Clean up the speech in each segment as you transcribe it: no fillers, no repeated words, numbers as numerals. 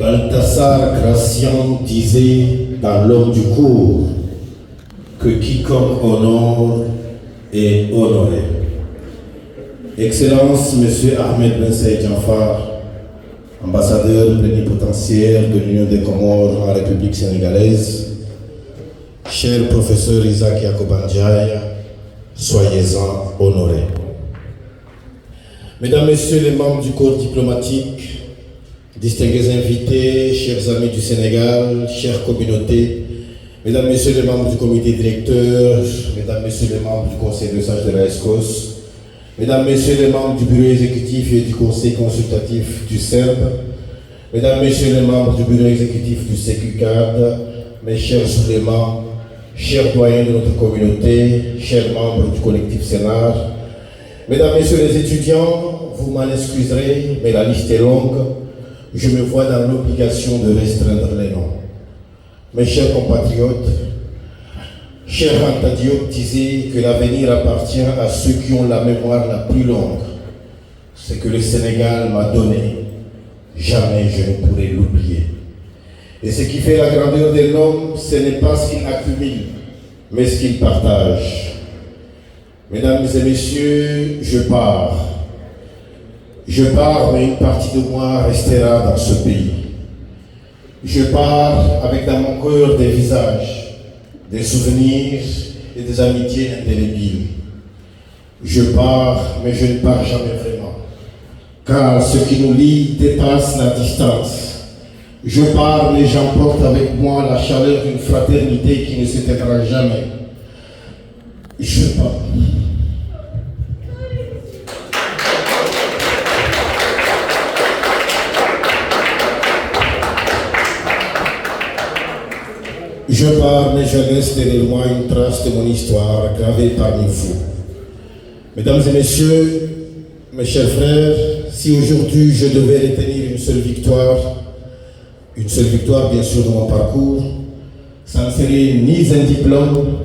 Balthazar Gracian disait dans L'homme du cours que quiconque honore est honoré. Excellence, Monsieur Ahmed Ben Saïd Janfar, ambassadeur plénipotentiaire de l'Union des Comores en République sénégalaise, cher professeur Isaac Yacobandiaï, soyez-en honorés. Mesdames, Messieurs les membres du corps diplomatique, distingués invités, chers amis du Sénégal, chères communautés, Mesdames, Messieurs les membres du comité directeur, Mesdames, Messieurs les membres du conseil de sages de la ESCOS, Mesdames, Messieurs les membres du bureau exécutif et du conseil consultatif du CERB, Mesdames, Messieurs les membres du bureau exécutif du SECUCAD, mes chers suppléments, chers doyens de notre communauté, chers membres du collectif Sénat, Mesdames, Messieurs les étudiants, vous m'en excuserez, mais la liste est longue, je me vois dans l'obligation de restreindre les noms. Mes chers compatriotes, cher Anta Diop disait que l'avenir appartient à ceux qui ont la mémoire la plus longue. Ce que le Sénégal m'a donné, jamais je ne pourrai l'oublier. Et ce qui fait la grandeur de l'homme, ce n'est pas ce qu'il accumule, mais ce qu'il partage. Mesdames et messieurs, je pars. Je pars, mais une partie de moi restera dans ce pays. Je pars avec dans mon cœur des visages, des souvenirs et des amitiés indélébiles. Je pars, mais je ne pars jamais vraiment, car ce qui nous lie dépasse la distance. Je pars, mais j'emporte avec moi la chaleur d'une fraternité qui ne s'éteindra jamais. Je pars. Je pars, mais je laisse derrière moi une trace de mon histoire gravée parmi vous. Mesdames et messieurs, mes chers frères, si aujourd'hui je devais retenir une seule victoire bien sûr de mon parcours, ça ne serait ni un diplôme,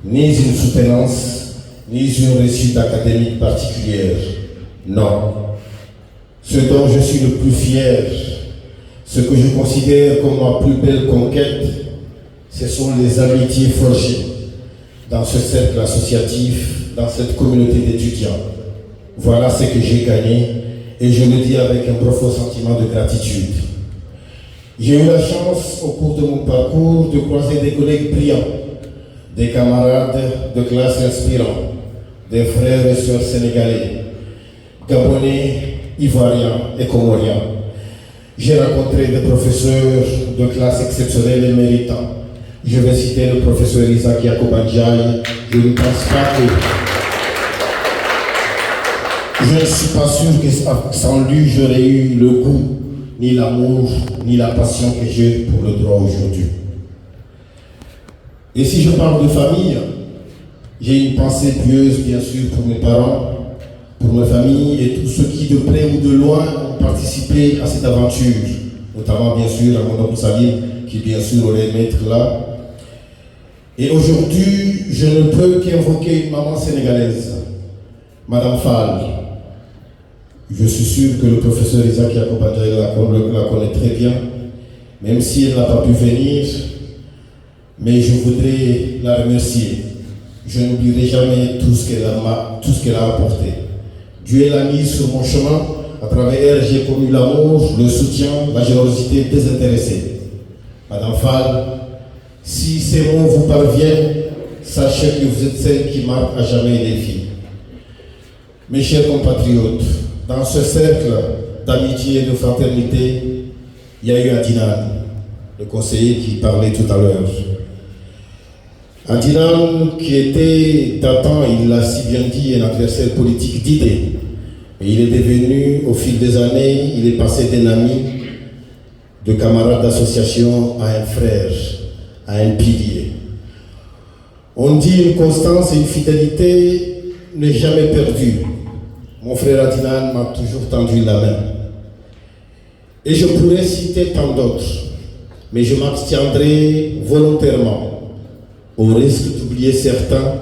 ni une soutenance, ni une réussite académique particulière. Non. Ce dont je suis le plus fier, ce que je considère comme ma plus belle conquête, ce sont les amitiés forgées dans ce cercle associatif, dans cette communauté d'étudiants. Voilà ce que j'ai gagné et je le dis avec un profond sentiment de gratitude. J'ai eu la chance au cours de mon parcours de croiser des collègues brillants, des camarades de classe inspirants, des frères et sœurs sénégalais, gabonais, ivoiriens et comoriens. J'ai rencontré des professeurs de classe exceptionnelle et méritants. Je vais citer le professeur Isaac Yacobandiaï. Je ne pense pas que... Je ne suis pas sûr que sans lui, j'aurais eu le goût, ni l'amour, ni la passion que j'ai pour le droit aujourd'hui. Et si je parle de famille, j'ai une pensée pieuse, bien sûr, pour mes parents, pour ma famille et tous ceux qui, de près ou de loin, ont participé à cette aventure. Notamment, bien sûr, à mon oncle Salim, qui, bien sûr, aurait aimé être là. Et aujourd'hui, je ne peux qu'invoquer une maman sénégalaise, Madame Fall. Je suis sûr que le professeur Isaac Yacobandiaï la connaît très bien, même si elle n'a pas pu venir, mais je voudrais la remercier. Je n'oublierai jamais tout ce qu'elle a apporté. Dieu l'a mis sur mon chemin, à travers elle, j'ai connu l'amour, le soutien, la générosité désintéressée. Madame Fall, si ces mots vous parviennent, sachez que vous êtes celle qui marque à jamais les filles. Mes chers compatriotes, dans ce cercle d'amitié et de fraternité, il y a eu Adinan, le conseiller qui parlait tout à l'heure. Adinan, qui était datant, il l'a si bien dit, un adversaire politique d'idées. Et il est devenu, au fil des années, il est passé d'un ami, de camarade d'association à un frère, à un pilier. On dit une constance et une fidélité n'est jamais perdue. Mon frère Adinan m'a toujours tendu la main. Et je pourrais citer tant d'autres, mais je m'abstiendrai volontairement, au risque d'oublier certains,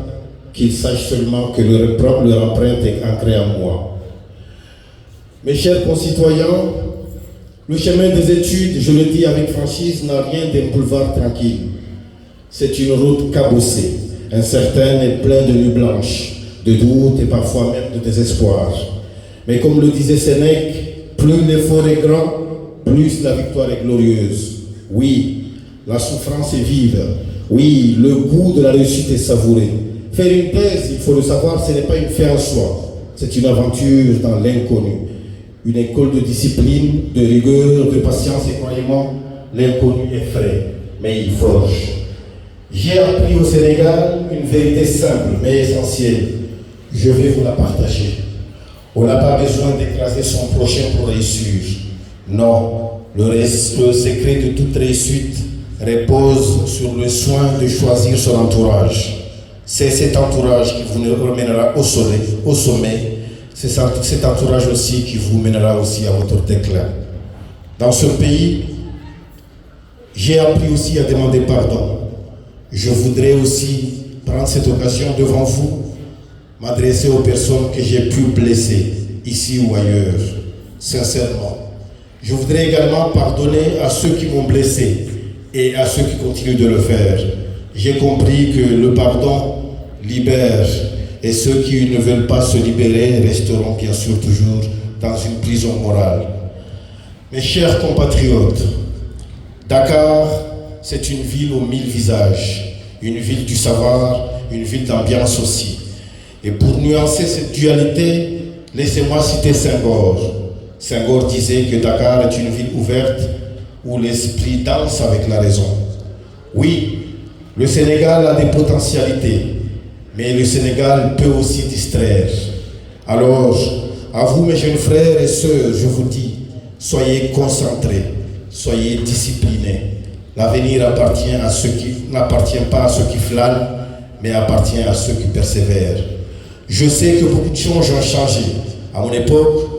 qu'ils sachent seulement que leur empreinte est ancrée en moi. Mes chers concitoyens, Le chemin des études, je le dis avec franchise, n'a rien d'un boulevard tranquille. C'est une route cabossée, incertaine et pleine de nuits blanches, de doutes et parfois même de désespoir. Mais comme le disait Sénèque, plus l'effort est grand, plus la victoire est glorieuse. Oui, la souffrance est vive. Oui, le goût de la réussite est savouré. Faire une thèse, il faut le savoir, ce n'est pas une fin en soi. C'est une aventure dans l'inconnu. Une école de discipline, de rigueur, de patience et croyez-moi, l'inconnu est frais, mais il forge. J'ai appris au Sénégal une vérité simple mais essentielle. Je vais vous la partager. On n'a pas besoin d'écraser son prochain pour réussir. Non, le secret de toute réussite repose sur le soin de choisir son entourage. C'est cet entourage qui vous remènera au sommet. C'est cet entourage aussi qui vous mènera aussi à votre déclin. Dans ce pays, j'ai appris aussi à demander pardon. Je voudrais aussi prendre cette occasion devant vous, m'adresser aux personnes que j'ai pu blesser, ici ou ailleurs, sincèrement. Je voudrais également pardonner à ceux qui m'ont blessé et à ceux qui continuent de le faire. J'ai compris que le pardon libère et ceux qui ne veulent pas se libérer resteront bien sûr toujours dans une prison morale. Mes chers compatriotes, Dakar, c'est une ville aux 1000 visages, une ville du savoir, une ville d'ambiance aussi. Et pour nuancer cette dualité, laissez-moi citer Senghor. Senghor disait que Dakar est une ville ouverte où l'esprit danse avec la raison. Oui, le Sénégal a des potentialités, mais le Sénégal peut aussi distraire. Alors, à vous mes jeunes frères et sœurs, je vous dis, soyez concentrés, soyez disciplinés. L'avenir n'appartient pas à ceux qui flânent, mais appartient à ceux qui persévèrent. Je sais que beaucoup de choses ont changé. À mon époque,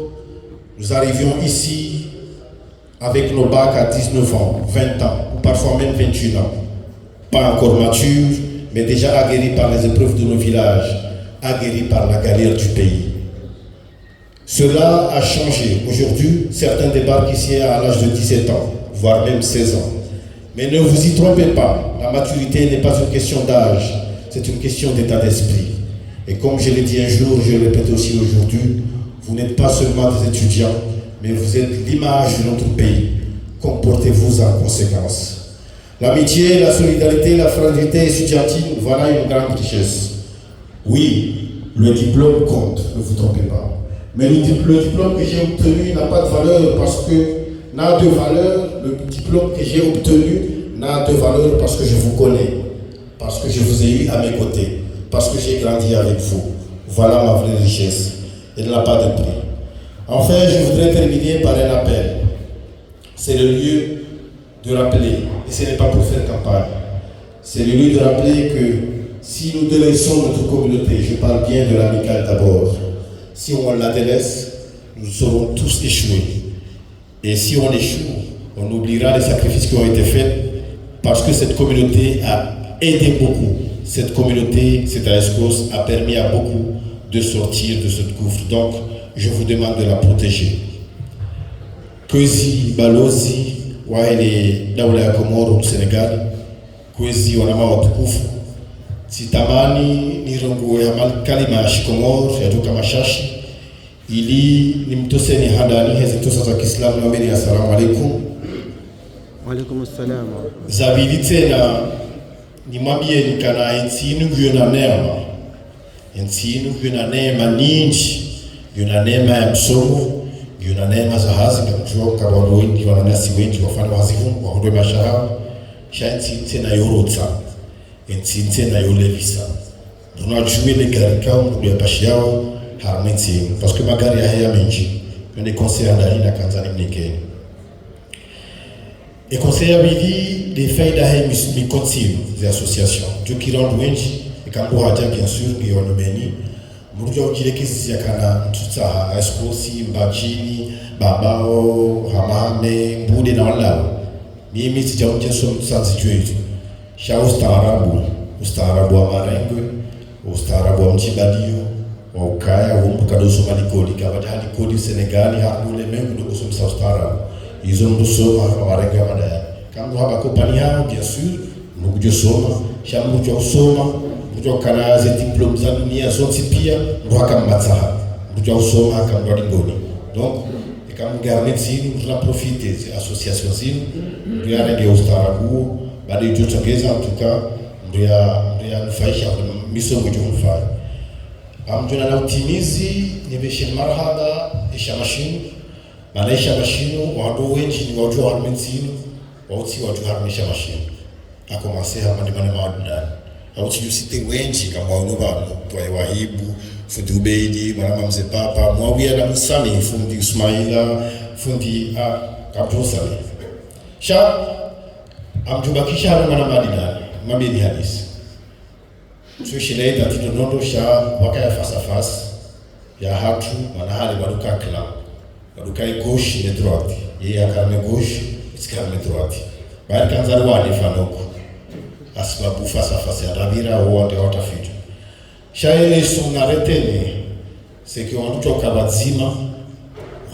nous arrivions ici avec nos bacs à 19 ans, 20 ans, ou parfois même 21 ans. Pas encore matures, mais déjà aguerris par les épreuves de nos villages, aguerris par la galère du pays. Cela a changé. Aujourd'hui, certains débarquent ici à l'âge de 17 ans, voire même 16 ans. Mais ne vous y trompez pas, la maturité n'est pas une question d'âge, c'est une question d'état d'esprit. Et comme je l'ai dit un jour, je le répète aussi aujourd'hui, vous n'êtes pas seulement des étudiants, mais vous êtes l'image de notre pays. Comportez-vous en conséquence. L'amitié, la solidarité, la fraternité estudiantine, voilà une grande richesse. Oui, le diplôme compte, ne vous trompez pas. Mais le diplôme que j'ai obtenu n'a pas de valeur parce que le diplôme que j'ai obtenu n'a de valeur parce que je vous connais, parce que je vous ai eu à mes côtés, parce que j'ai grandi avec vous. Voilà ma vraie richesse. Elle n'a pas de prix. Enfin, je voudrais terminer par un appel. C'est le lieu de rappeler, et ce n'est pas pour faire campagne, c'est le lieu de rappeler que si nous délaissons notre communauté, je parle bien de l'amicale d'abord, si on la délaisse, nous serons tous échoués. Et si on échoue, on oubliera les sacrifices qui ont été faits parce que cette communauté a aidé beaucoup. Cette communauté, cette AESCOS, a permis à beaucoup de sortir de ce gouffre. Donc, je vous demande de la protéger. Kwezi balozi wa ile daula ya Komoro Senegal, kwezi wanama watukufu, sitamani nirongo ya kalima ya Shikomoro ya toka mashashi ili nimtoseni hadani hezi tosa za Kiislamu na mbele. Assalamu alaikum. Wa alaikum assalam. Zabili tena nimwambie nikana ensinu yona neema. Ensinu yona neema nyingi, yona neema ya msomo, yona neema za hazi kwa watu wengi wananasi wengi wafanya wazivu wa huduma shahara, shanti tena yorotsa, ensinu tena yolevisa. Tunajua ile gari kama ndio pashiao harmenti parce que magari haya mengi ni conseil ndani na kanzani mnikeni. Et conseil abidi des faida hay mi continue des associations de qui rendent wengi et quand on haja bien sûr que on meni murjo kile kisi yakana tutsa AESCOS mbachini babao hamame bude na wala mimi sijaonje sanzi twetu sha ustaarabu wa marengo ustaarabu wa mchibadio wa ukaya wumbu kadoso malikodi kabati halikodi Senegali hakule mengu ndugu sumsa ustaarabu ils ont soma warenga madaya kama haba kompani hao bien sûr mkujo soma shamu jo soma mkujo kana ze diplômes za dunia zote pia ndo kama matsaha mkujo soma kama ndo ngoni donc kama garnet zini mtula profiter des associations zini ndio arenge ustarabu baada ya tutongeza tuka ndio nufaisha misongo jo mfano amjuna na utimizi ni bishil marhaba isha mashinu maisha mashinu wado wengi ni watu wa medicine wauti watu harmisha mashinu akomase hamani maadani auti yusite wengi kama wanoba kwa wahibu fundi ubeidi mwana mzee papa mwawia na msami fundi Ismaila fundi kabusali sha amjubakisha hana maadani mabini hadisi so shile tatizo nondo sha wakaya face à face ya hatu manahali baduka kla baduka gauche et droite yeye akarme gauche isikarme droite bali kanza wale fanoko asbabu face à face ya ravira wote watafiti shaele sona retene c'est que on toka bazima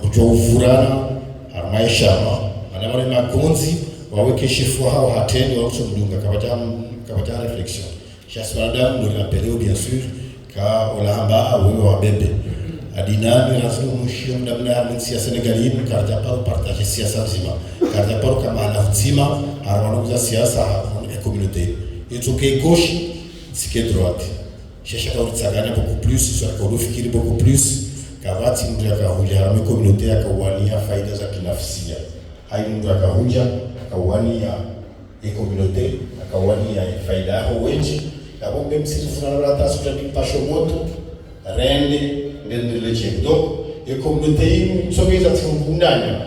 ujo uvurana armaisha ana wale magonzi waweke shifu hao hatendo au mdunga kabata réflexion Chaswadam nous rappelons bien sûr car olamba wewe wabebe adinani lazima mshio mdamna msia Senegalini karja paro partage siasa nzima karja paro kama ala nzima harmoniza siasa ya communauté et tout que gauche c'est que droite chercher à tsagana beaucoup plus sur la fikiri beaucoup plus kavati ndio akahuja harame communauté akawania faida za kinafsia hai ndio akahuja akawania communauté akawania faida yao wengi abo même si vous n'avez pas de passion moto rende ndende leche donc et communauté hii sogeza tiungundanya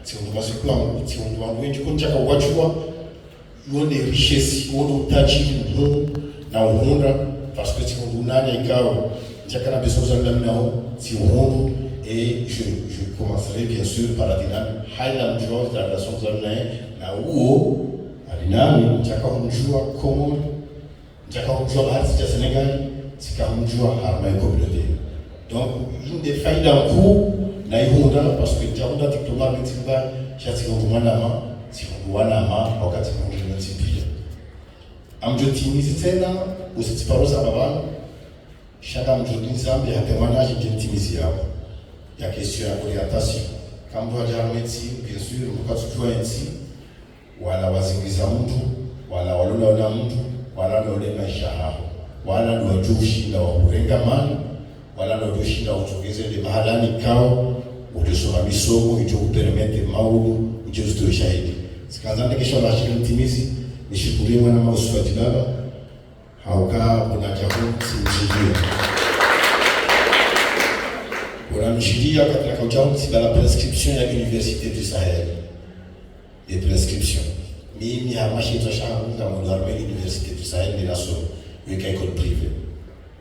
tiungumazikwa tiungumwangu wengi kunchaka wachua yone richesse yone utaji na uhunda parce que tiungundanya ikao njaka na besoin za nao tiungu et je commencerai bien sûr par la dynamique highland joie de la relation na uo adinami njaka unjua comment njaka unjua ardhi ya Senegal tika unjua harma ya communauté donc une des failles kuu na ihunda parce que jaunda diploma mitimba chati ngomwana ma wakati mwingine tipia amjotimizi tena usitiparoza baba shaka mjotimizi zambi hatemana jintimizi yao ya question ya orientation kama waja médecine bien sûr mkatujua nsi wala wazingiza mtu wala walula mtu wala lole maisha hao wala ndio tushinda wa kurenga mali wala ndio tushinda utogeze de mahalani kao udisoma misomo ijo kupermete maulu ijo sto shahidi sikazande kesho la shirika timizi nishukurie mwana mauswati baba hauka kuna jabu simjia kuna mjidia katika kaujao si la prescription ya Université du Sahel des prescriptions mimi hamashito shangu za mwanarme Université du Sahel ni naso weka école privée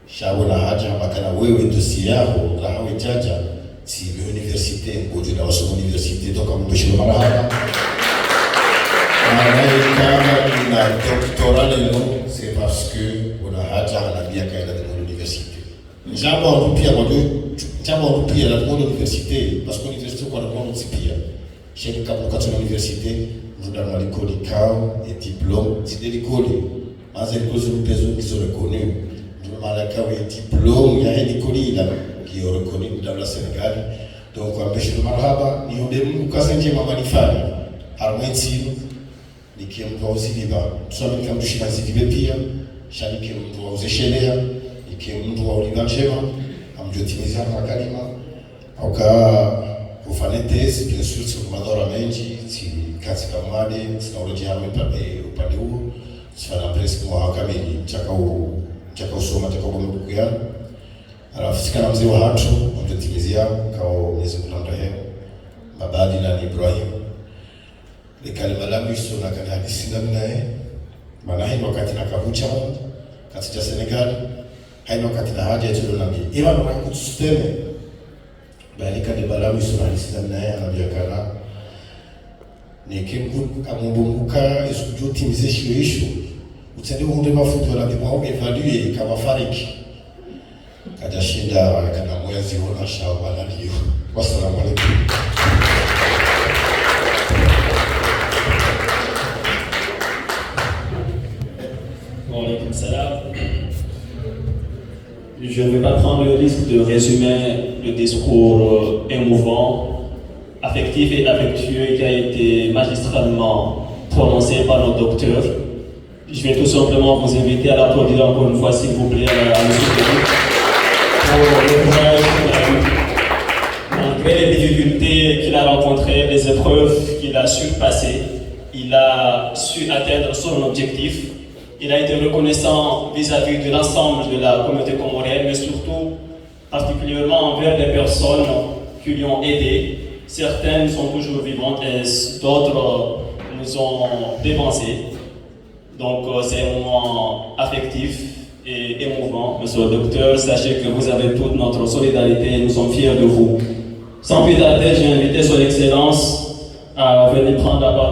shawana haja makana wewe dossier yako la hawe jaja si université ngoje na wasomo université donc kama mshimo mara hapa na doctorat leo c'est parce que on a haja na bia kaida de l'université jambo rupia la université parce que l'université kwa kwa mtipia chez kama katika université dans la école cao et diplôme c'est de l'école mais les causes de personnes qui sont reconnues dans la cao et diplôme il y a une école là qui est reconnue dans le Sénégal donc amesho marhaba ni odemu kasenje mamanifani harmenti nikimpa uziliba tusome kama tushika zidibe pia shanike mtu wa uzeshelea nikimtu wa ulibanjema amjotimiza kwa kalima auka kufanya test bien sûr sur madora menji katika mwade teknolojia ya upande huo sana presque mwaka kamili chaka usoma chaka kumbukia alafu sikana mzee wa hatu mtatimizia kao Mwenyezi Mungu amrehemu mabadi na Ibrahim likalima la mwisho na kana hadisi naye maana hii wakati nakabucha katika Senegal haina wakati na haja ya nabii ila na kutusteme bali kadi balawi sura hadisi naye anabiakana nikimbu kamumbuka isukujutimize shirisho utende hunde mafuta la demao evaluer kama fariki kajashinda kana mwezi wa shawala ndio. Wassalamu alaikum. Alaykoum salam. Je ne vais pas prendre le risque de résumer le discours émouvant, affectif et affectueux qui a été magistralement prononcé par notre docteur. Je vais tout simplement vous inviter à l'applaudir encore une fois, s'il vous plaît, à M. pour le courage qu'il a eu. Malgré les difficultés qu'il a rencontrées, les épreuves qu'il a su passer, il a su atteindre son objectif. Il a été reconnaissant vis-à-vis de l'ensemble de la communauté comorienne, mais surtout particulièrement envers les personnes qui lui ont aidé. Certaines sont toujours vivantes et d'autres nous ont dévancés. Donc c'est un moment affectif et émouvant. Monsieur le docteur, sachez que vous avez toute notre solidarité et nous sommes fiers de vous. Sans plus tarder, j'ai invité son Excellence à venir prendre la parole.